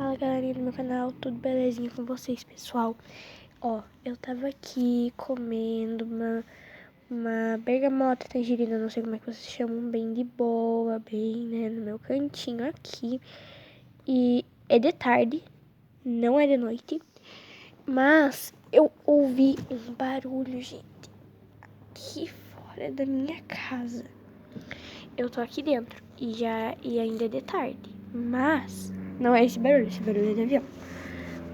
Fala galerinha do meu canal, tudo belezinha com vocês, pessoal? Ó, eu tava aqui comendo uma bergamota tangerina, não sei como é que vocês chamam, bem de boa, bem, né, no meu cantinho aqui. E é de tarde, não é de noite, mas eu ouvi um barulho, gente, aqui fora da minha casa. Eu tô aqui dentro e ainda é de tarde, mas não é esse barulho é de avião.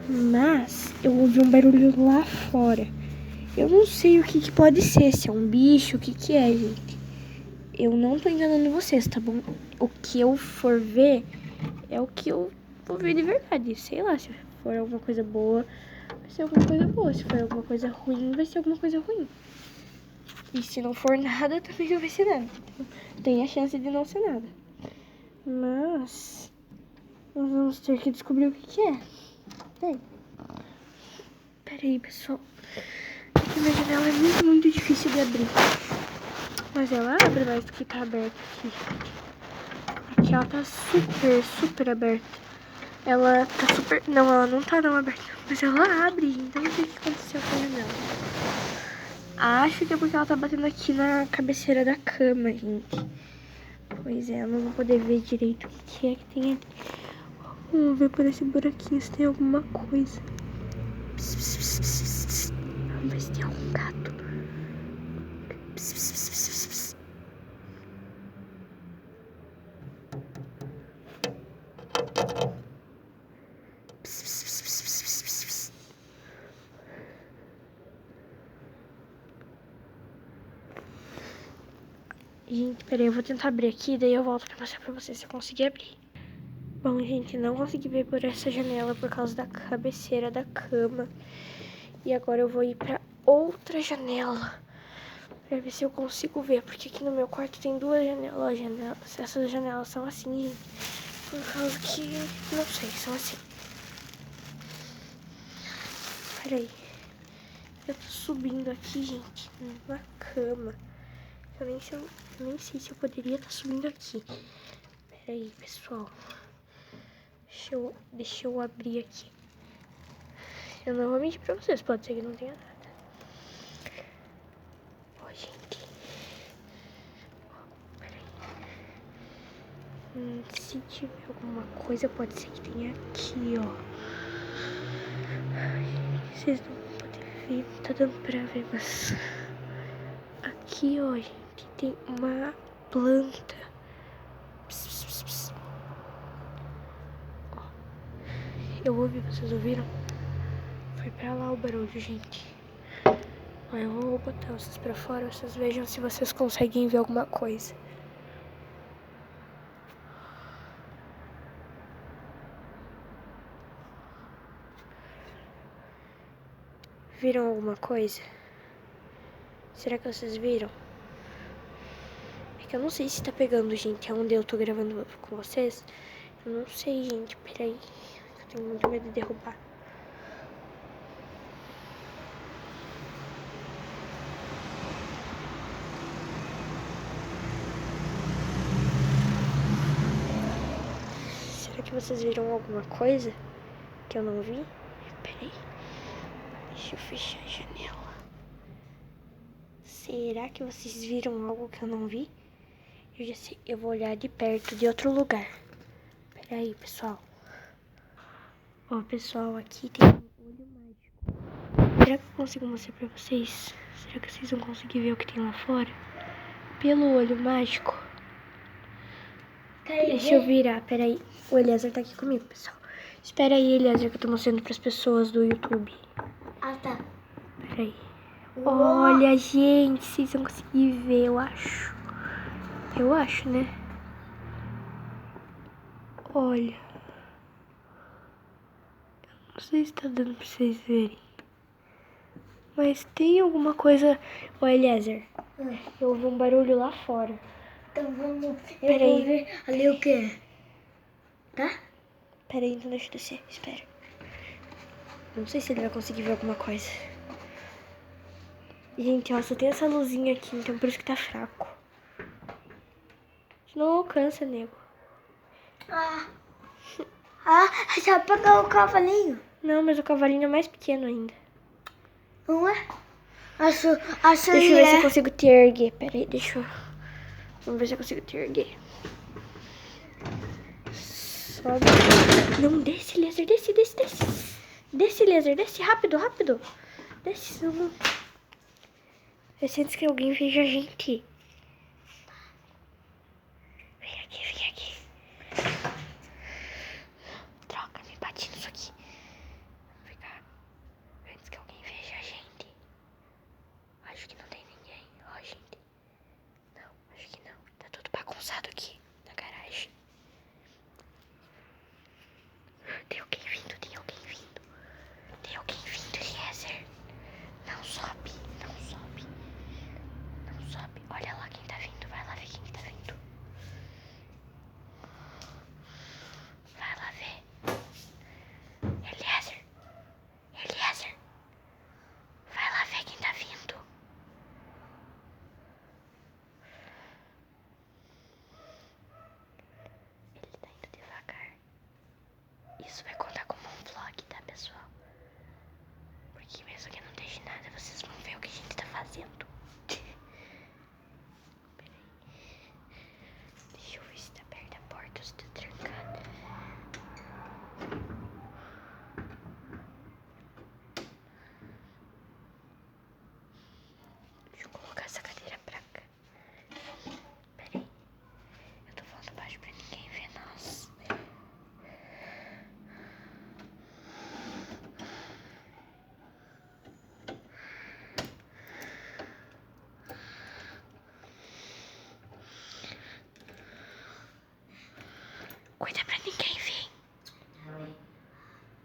Mas eu ouvi um barulho lá fora. Eu não sei o que pode ser, se é um bicho, o que é, gente. Eu não tô enganando vocês, tá bom? O que eu for ver é o que eu vou ver de verdade. Sei lá, se for alguma coisa boa, vai ser alguma coisa boa. Se for alguma coisa ruim, vai ser alguma coisa ruim. E se não for nada, também não vai ser nada. Então, tem a chance de não ser nada. Mas nós vamos ter que descobrir o que é. Tem. Pera aí, pessoal. Aqui minha janela é muito difícil de abrir. Mas ela abre mais do que tá aberta aqui. Aqui ela tá super aberta. Ela tá super... Não, ela não tá não aberta. Mas ela abre, então não sei o que aconteceu com a janela. Acho que é porque ela tá batendo aqui na cabeceira da cama, gente. Pois é, eu não vou poder ver direito o que é que tem aqui. Vamos ver por esse buraquinho se tem alguma coisa. Vamos ver se tem algum gato. Gente, peraí, eu vou tentar abrir aqui, daí eu volto pra mostrar pra vocês se eu conseguir abrir. Bom, gente, não consegui ver por essa janela por causa da cabeceira da cama. E agora eu vou ir pra outra janela pra ver se eu consigo ver. Porque aqui no meu quarto tem duas janelas. Ó, janelas. Essas janelas são assim, gente. Por causa que, não sei, são assim. Peraí. Eu tô subindo aqui, gente, na cama. Eu nem sei se eu poderia estar subindo aqui. Peraí, pessoal. Deixa eu abrir aqui. Eu não vou mentir pra vocês, pode ser que não tenha nada. Ó, gente. Peraí. Se tiver alguma coisa, pode ser que tenha aqui, ó. Vocês não vão poder ver, não tá dando pra ver, mas... Aqui, ó, gente, tem uma planta. Ó. Eu ouvi, vocês ouviram? Foi pra lá o barulho, gente. Ó, eu vou botar vocês pra fora, vocês vejam se vocês conseguem ver alguma coisa. Viram alguma coisa? Será que vocês viram? É que eu não sei se tá pegando, gente, onde eu tô gravando com vocês. Eu não sei, gente, peraí. Eu tenho muito medo de derrubar. Será que vocês viram alguma coisa que eu não vi? Peraí. Deixa eu fechar a janela. Será que vocês viram algo que eu não vi? Eu já sei, eu vou olhar de perto, de outro lugar. Peraí, pessoal. Ó, pessoal, aqui tem um olho mágico. Será que eu consigo mostrar pra vocês? Será que vocês vão conseguir ver o que tem lá fora? Pelo olho mágico. Deixa eu virar, peraí. O Eliezer tá aqui comigo, pessoal. Espera aí, Eliezer, que eu tô mostrando pras pessoas do YouTube. Ah, tá. Peraí. Olha, gente, vocês vão conseguir ver, eu acho. Eu acho, né? Olha. Não sei se tá dando pra vocês verem. Mas tem alguma coisa... Ô, Eliezer, eu ouvi um barulho lá fora. Então vamos... Peraí. Eu vou ver ali o que é. Tá? Peraí, então deixa eu descer. Espera. Não sei se ele vai conseguir ver alguma coisa. Gente, ó, só tem essa luzinha aqui, então por isso que tá fraco. Não alcança, nego. Ah. Ah, já pegou o cavalinho? Não, mas o cavalinho é mais pequeno ainda. Não é? Acho Deixa eu ver se eu consigo te erguer. Pera aí, deixa eu... Vamos ver se eu consigo te erguer. Sobe. Não, desce, Eliezer, desce. Desce, Eliezer, desce, rápido. Desce, não. Desce antes que alguém veja a gente. Vem aqui. Droga, me bati nisso aqui. Vou ficar antes que alguém veja a gente. Acho que não tem ninguém. Ó, gente. Não, acho que não. Tá tudo bagunçado aqui na garagem. Tem alguém vindo. Eliezer. Não sobe. Olha lá quem tá vindo. Vai lá ver quem que tá vindo. Vai lá ver. Eliezer. Vai lá ver quem tá vindo. Ele tá indo devagar. Isso vai contar como um vlog, tá, pessoal? Porque mesmo que não deixe nada, vocês vão ver o que a gente tá fazendo. Peraí. Deixa eu ver se tá perto da porta ou se tá trancada. Deixa eu colocar essa cadeira pra cá. Peraí. Eu tô falando baixo pra ninguém ver nós. Cuida pra ninguém ver.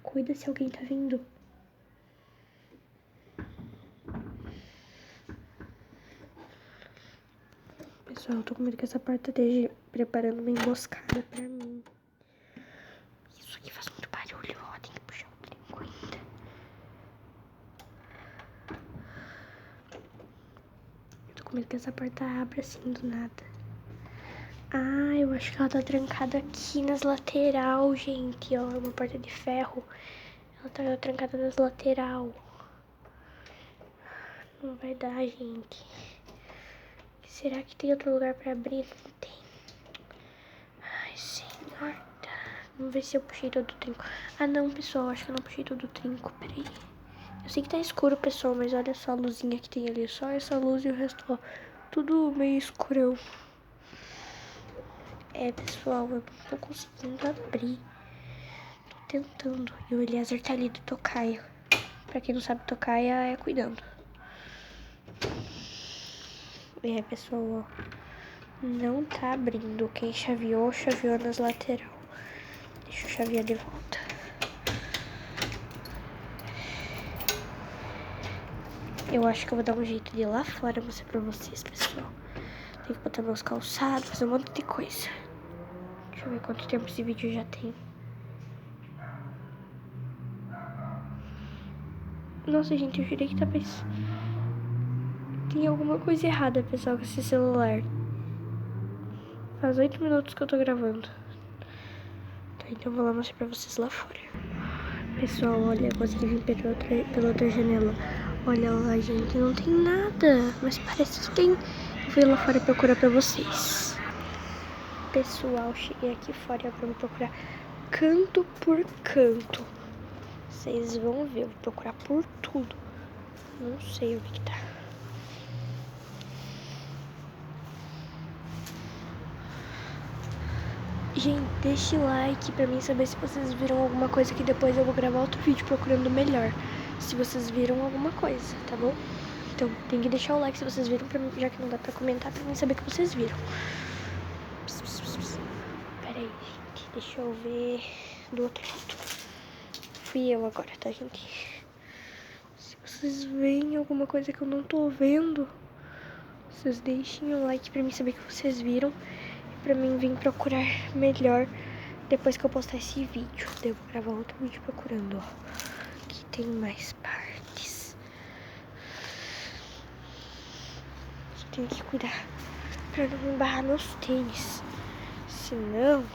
Cuida se alguém tá vindo. Pessoal, eu tô com medo que essa porta esteja preparando uma emboscada pra mim. Isso aqui faz muito barulho, ó. Tem que puxar o trinco ainda. Eu tô com medo que essa porta abra assim do nada. Ah, eu acho que ela tá trancada aqui nas lateral, gente, ó. É uma porta de ferro. Ela tá trancada nas lateral. Não vai dar, gente. Será que tem outro lugar pra abrir? Não tem. Ai, senhor. Vamos ver se eu puxei todo o trinco. Ah, não, pessoal. Acho que eu não puxei todo o trinco. Peraí. Eu sei que tá escuro, pessoal, mas olha só a luzinha que tem ali. Só essa luz e o resto, ó. Tudo meio escurão. É, pessoal, eu não tô conseguindo abrir. Tô tentando. E o Eliezer tá ali do tocaia. Pra quem não sabe, tocaia é cuidando. É, pessoal, ó. Não tá abrindo. Quem chaveou nas lateral. Deixa eu chavear de volta. Eu acho que eu vou dar um jeito de ir lá fora mostrar pra vocês, pessoal. Tem que botar meus calçados, fazer um monte de coisa. Deixa eu ver quanto tempo esse vídeo já tem. Nossa, gente, eu jurei que tava... Tem alguma coisa errada, pessoal, com esse celular. Faz 8 minutos que eu tô gravando. Tá, então eu vou lá mostrar pra vocês lá fora. Pessoal, olha, eu consegui vir pela outra janela. Olha lá, gente, não tem nada. Mas parece que tem. Eu vou ir lá fora procurar pra vocês. Pessoal, cheguei aqui fora pra procurar canto por canto. Vocês vão ver, eu vou procurar por tudo. Não sei onde que tá. Gente, deixe like pra mim saber se vocês viram alguma coisa, que depois eu vou gravar outro vídeo procurando melhor. Se vocês viram alguma coisa, tá bom? Então, tem que deixar o like se vocês viram, pra mim, já que não dá pra comentar, pra mim saber que vocês viram. Pera aí, gente. Deixa eu ver do outro lado. Fui eu agora, tá, gente? Se vocês veem alguma coisa que eu não tô vendo, vocês deixem o like pra mim saber que vocês viram. Pra mim vir procurar melhor depois que eu postar esse vídeo. Devo gravar outro vídeo procurando, ó. Aqui tem mais partes. Só tenho que cuidar pra não embarrar meus tênis. Senão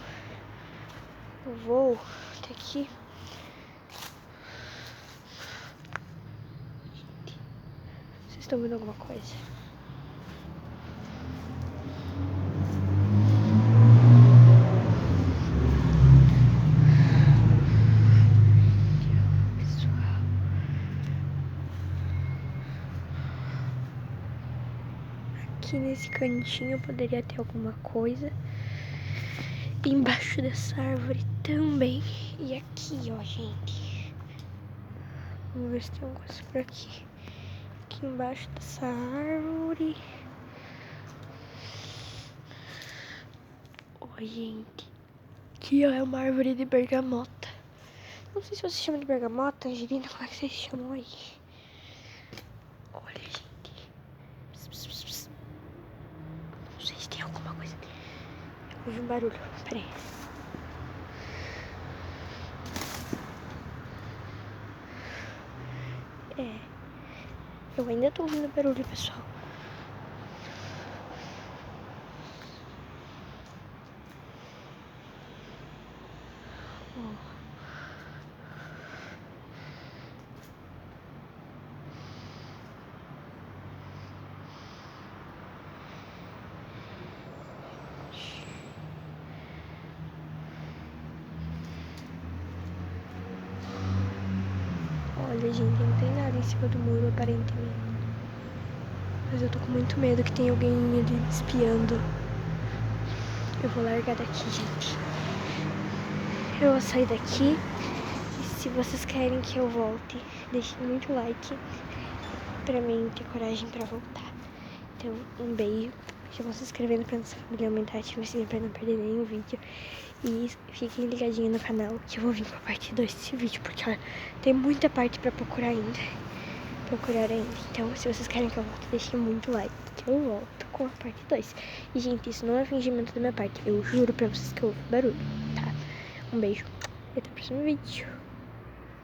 Eu vou até aqui. Vocês estão vendo alguma coisa? Pessoal. Aqui nesse cantinho poderia ter alguma coisa. Embaixo dessa árvore também. E aqui, ó, gente. Vamos ver se tem alguma coisa por aqui. Aqui embaixo dessa árvore. Ó, gente. Aqui, ó, é uma árvore de bergamota. Não sei se vocês chamam de bergamota, tangerina, como é que vocês chamam aí? Olha, gente. Pss, pss, pss. Não sei se tem alguma coisa. Eu ouvi um barulho. Peraí. É. Eu ainda tô ouvindo barulho, pessoal. Ó. Olha, gente, não tem nada em cima do muro, aparentemente. Mas eu tô com muito medo que tem alguém ali espiando. Eu vou largar daqui, gente. Eu vou sair daqui. E se vocês querem que eu volte, deixem muito like pra mim ter coragem pra voltar. Então, um beijo. Já vão se inscrevendo pra nossa família aumentar, ativa o sininho pra não perder nenhum vídeo. E fiquem ligadinhos no canal que eu vou vir com a parte 2 desse vídeo, porque olha, tem muita parte pra procurar ainda. Então, se vocês querem que eu volte, deixem muito like, que eu volto com a parte 2. E, gente, isso não é fingimento da minha parte. Eu juro pra vocês que eu ouvi barulho, tá? Um beijo e até o próximo vídeo.